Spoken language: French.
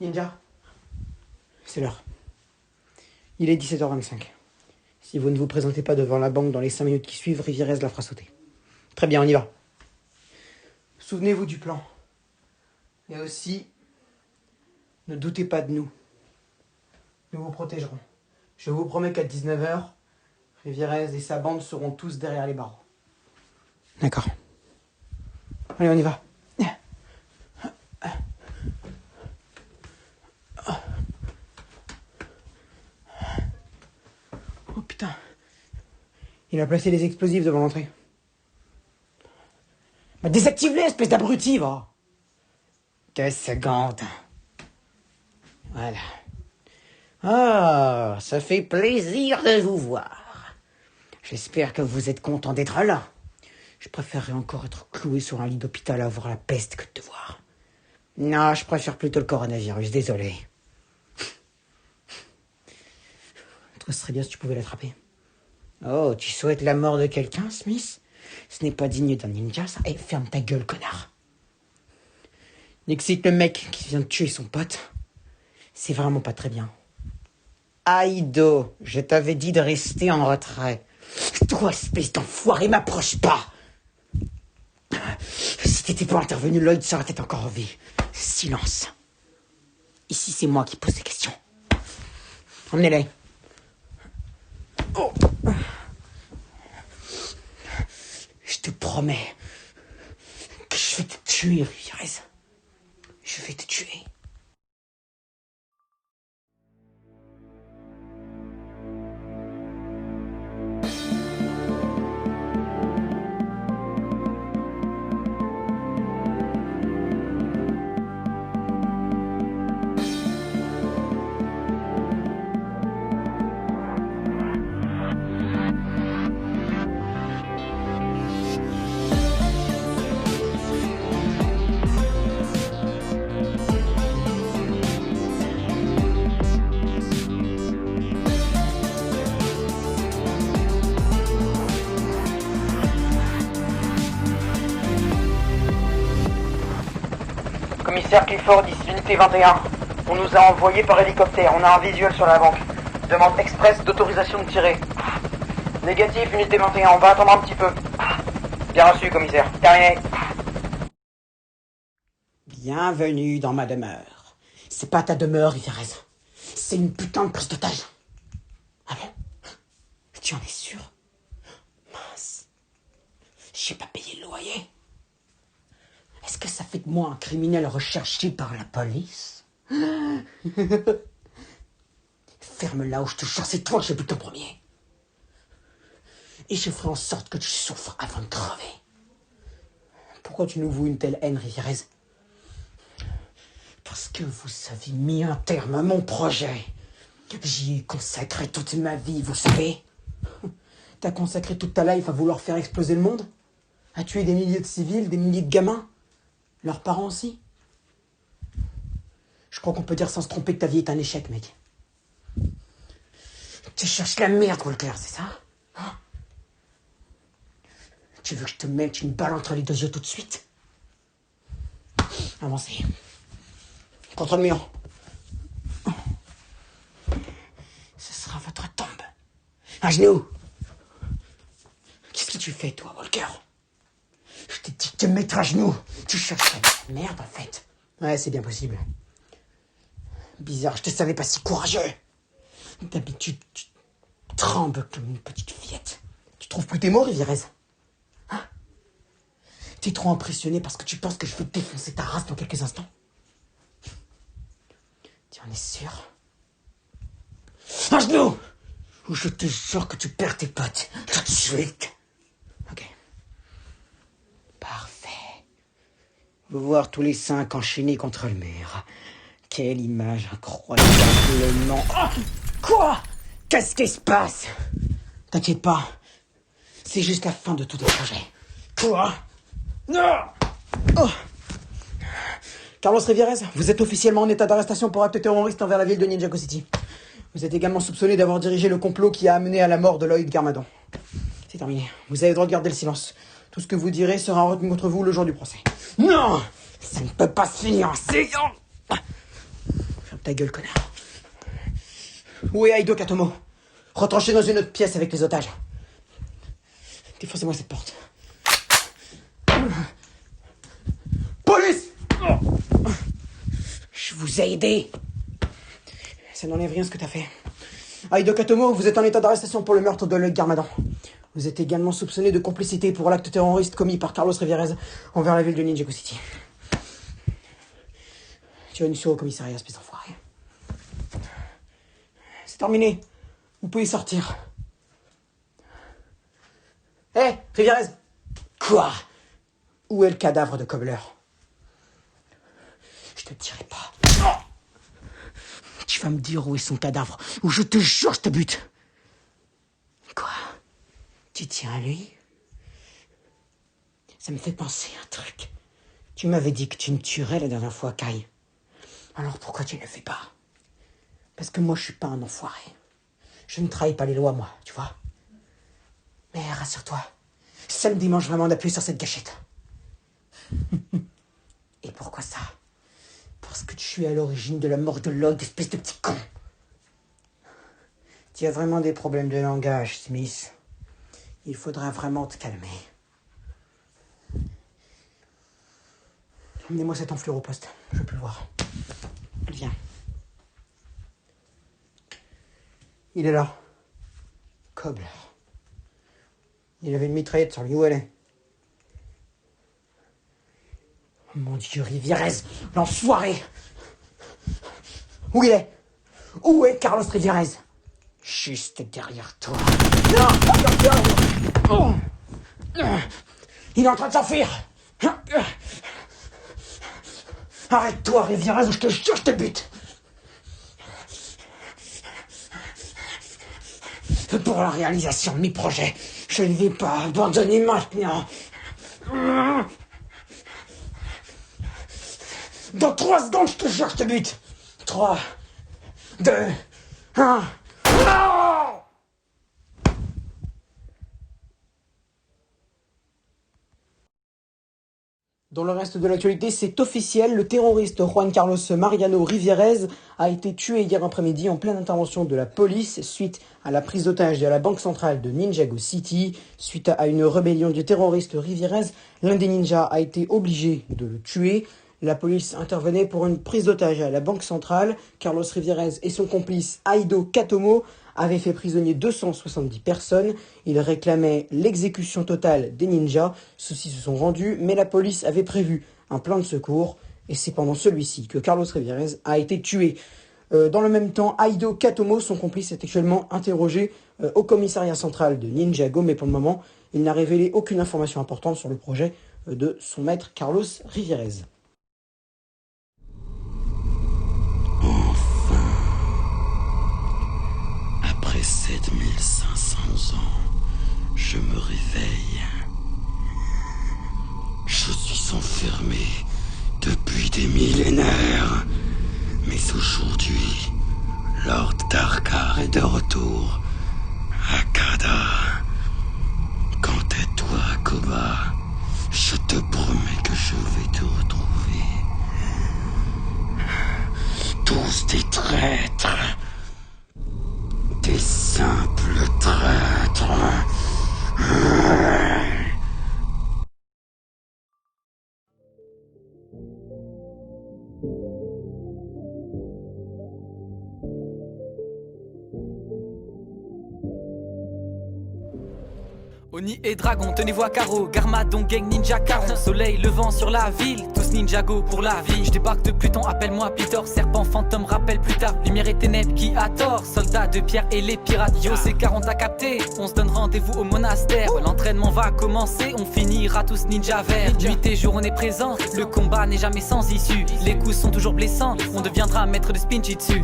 Ninja, c'est l'heure. Il est 17h25. Si vous ne vous présentez pas devant la banque dans les 5 minutes qui suivent, Rivierez la fera sauter. Très bien, on y va. Souvenez-vous du plan. Et aussi, ne doutez pas de nous. Nous vous protégerons. Je vous promets qu'à 19h, Rivierez et sa bande seront tous derrière les barreaux. D'accord. Allez, on y va. Oh putain. Il a placé les explosifs devant l'entrée. Bah, désactive-les, espèce d'abruti, va. 2 secondes. Voilà. Ah, ça fait plaisir de vous voir. J'espère que vous êtes content d'être là. Je préférerais encore être cloué sur un lit d'hôpital à avoir la peste que de te voir. Non, je préfère plutôt le coronavirus, désolé. Toi, ce serait bien si tu pouvais l'attraper. Oh, tu souhaites la mort de quelqu'un, Smith? Ce n'est pas digne d'un ninja, ça. Eh, ferme ta gueule, connard. N'excite le mec qui vient de tuer son pote. C'est vraiment pas très bien. Aido, je t'avais dit de rester en retrait. Toi, espèce d'enfoiré, m'approche pas. Si t'étais pas intervenu, Lloyd serait peut-être encore en vie. Silence. Ici, c'est moi qui pose des questions. Emmenez-les. Oh. Je te promets que je vais te tuer, Rivierez. Je vais te tuer. Commissaire Clifford, ici unité 21. On nous a envoyé par hélicoptère. On a un visuel sur la banque. Demande express d'autorisation de tirer. Négatif, unité 21. On va attendre un petit peu. Bien reçu, commissaire. Terminé. Bienvenue dans ma demeure. C'est pas ta demeure, Rivierez. C'est une putain de prise d'otage. Ah bon? Tu en es sûr? Mince. J'ai pas payé le loyer. Est-ce que ça fait de moi un criminel recherché par la police? Ferme-la ou je te jure, c'est toi que j'ai buté en premier. Et je ferai en sorte que tu souffres avant de crever. Pourquoi tu nous voues une telle haine, Rivierez? Parce que vous avez mis un terme à mon projet. J'y ai consacré toute ma vie, vous savez. T'as consacré toute ta life à vouloir faire exploser le monde? À tuer des milliers de civils, des milliers de gamins? Leurs parents aussi? Je crois qu'on peut dire sans se tromper que ta vie est un échec, mec. Tu cherches la merde, Walker, c'est ça? Hein? Tu veux que je te mette une balle entre les 2 yeux tout de suite? Avancez. Contre le mur. Ce sera votre tombe. À genoux. Qu'est-ce que tu fais, toi, Walker? Je t'ai dit de te mettre à genoux. Tu cherches la merde, en fait. Ouais, c'est bien possible. Bizarre, je te savais pas si courageux. D'habitude, tu trembles comme une petite fillette. Tu trouves plus tes mots, Rivierez? Hein? T'es trop impressionné parce que tu penses que je vais te défoncer ta race dans quelques instants? Tu en es sûr? À genoux! Ou je te jure que tu perds tes potes. Tout de suite. Ok. Parfait. Vous voir tous les 5 enchaînés contre le mur. Quelle image incroyablement... Oh! Quoi? Qu'est-ce qui se passe? T'inquiète pas. C'est juste la fin de tous tes projets. Quoi? Non! Oh! Carlos Rivierez, vous êtes officiellement en état d'arrestation pour acte terroriste envers la ville de Ninjago City. Vous êtes également soupçonné d'avoir dirigé le complot qui a amené à la mort de Lloyd Garmadon. C'est terminé. Vous avez le droit de garder le silence. Tout ce que vous direz sera retenu contre vous le jour du procès. Non! Ça ne peut pas se finir ainsi! Ta gueule, connard. Où est Aido Katomo? Retranché dans une autre pièce avec les otages. Défoncez-moi cette porte. Police! Je vous ai aidé. Ça n'enlève rien ce que t'as fait. Aido Katomo, vous êtes en état d'arrestation pour le meurtre de Lloyd Garmadon. Vous êtes également soupçonné de complicité pour l'acte terroriste commis par Carlos Rivierez envers la ville de Ninjago City. Tu vas nous sur au commissariat, espèce d'enfoiré. C'est terminé. Vous pouvez sortir. Hé, Rivierez! Quoi? Où est le cadavre de Cobbler? Je te dirai pas. Oh, tu vas me dire où est son cadavre, ou je te jure, je te bute. Quoi? Tu tiens à lui? Ça me fait penser à un truc. Tu m'avais dit que tu me tuerais la dernière fois, Kai. Alors pourquoi tu ne le fais pas? Parce que moi, je suis pas un enfoiré. Je ne trahis pas les lois, moi, tu vois. Mais rassure-toi, ça me dimanche vraiment d'appuyer sur cette gâchette. Et pourquoi ça? Parce que tu es à l'origine de la mort de Lloyd, espèce de petit con. Tu as vraiment des problèmes de langage, Smith. Il faudra vraiment te calmer. Emmenez-moi cet enflure au poste, je veux plus le voir. Viens. Il est là. Cobbler. Il avait une mitraillette sur lui, où elle est? Oh mon Dieu, Rivierez, l'enfoiré! Où il est? Où est Carlos Rivierez? Juste derrière toi. Non! Oh! Il est en train de s'enfuir! Arrête-toi, Rivierez, ou je te jure, je te bute! Pour la réalisation de mes projets, je ne vais pas abandonner maintenant. Dans 3 secondes, je te jure, je te bute. 3, 2, 1... Non! Dans le reste de l'actualité, c'est officiel, le terroriste Juan Carlos Mariano Rivierez a été tué hier après-midi en pleine intervention de la police suite à la prise d'otage de la banque centrale de Ninjago City. Suite à une rébellion du terroriste Rivierez, l'un des ninjas a été obligé de le tuer. La police intervenait pour une prise d'otage à la banque centrale. Carlos Rivierez et son complice Aido Katomo avaient fait prisonnier 270 personnes. Ils réclamaient l'exécution totale des ninjas. Ceux-ci se sont rendus, mais la police avait prévu un plan de secours. Et c'est pendant celui-ci que Carlos Rivierez a été tué. Dans le même temps, Aido Katomo, son complice, est actuellement interrogé au commissariat central de Ninjago. Mais pour le moment, il n'a révélé aucune information importante sur le projet de son maître Carlos Rivierez. Après 7500 ans, je me réveille. Je suis enfermé depuis des millénaires. Mais aujourd'hui, Lord Darkar est de retour. Akada. Quant à toi, Koba, je te promets que je vais te retrouver. Tous des traîtres. Des simples traîtres. Oni et Dragon, tenez-vous à carreau. Garmadon, gang, ninja, caron. Soleil levant sur la ville, tous Ninjago pour la vie. Je débarque de Pluton, appelle-moi Peter. Serpent, fantôme, rappelle plus tard. Lumière et ténèbres, qui a tort? Soldats de pierre et les pirates. Yo, c'est 40 à capter. On se donne rendez-vous au monastère. L'entraînement va commencer, on finira tous ninja verts. Nuit et jour, on est présent. Le combat n'est jamais sans issue. Les coups sont toujours blessants. On deviendra maître de spinjitzu.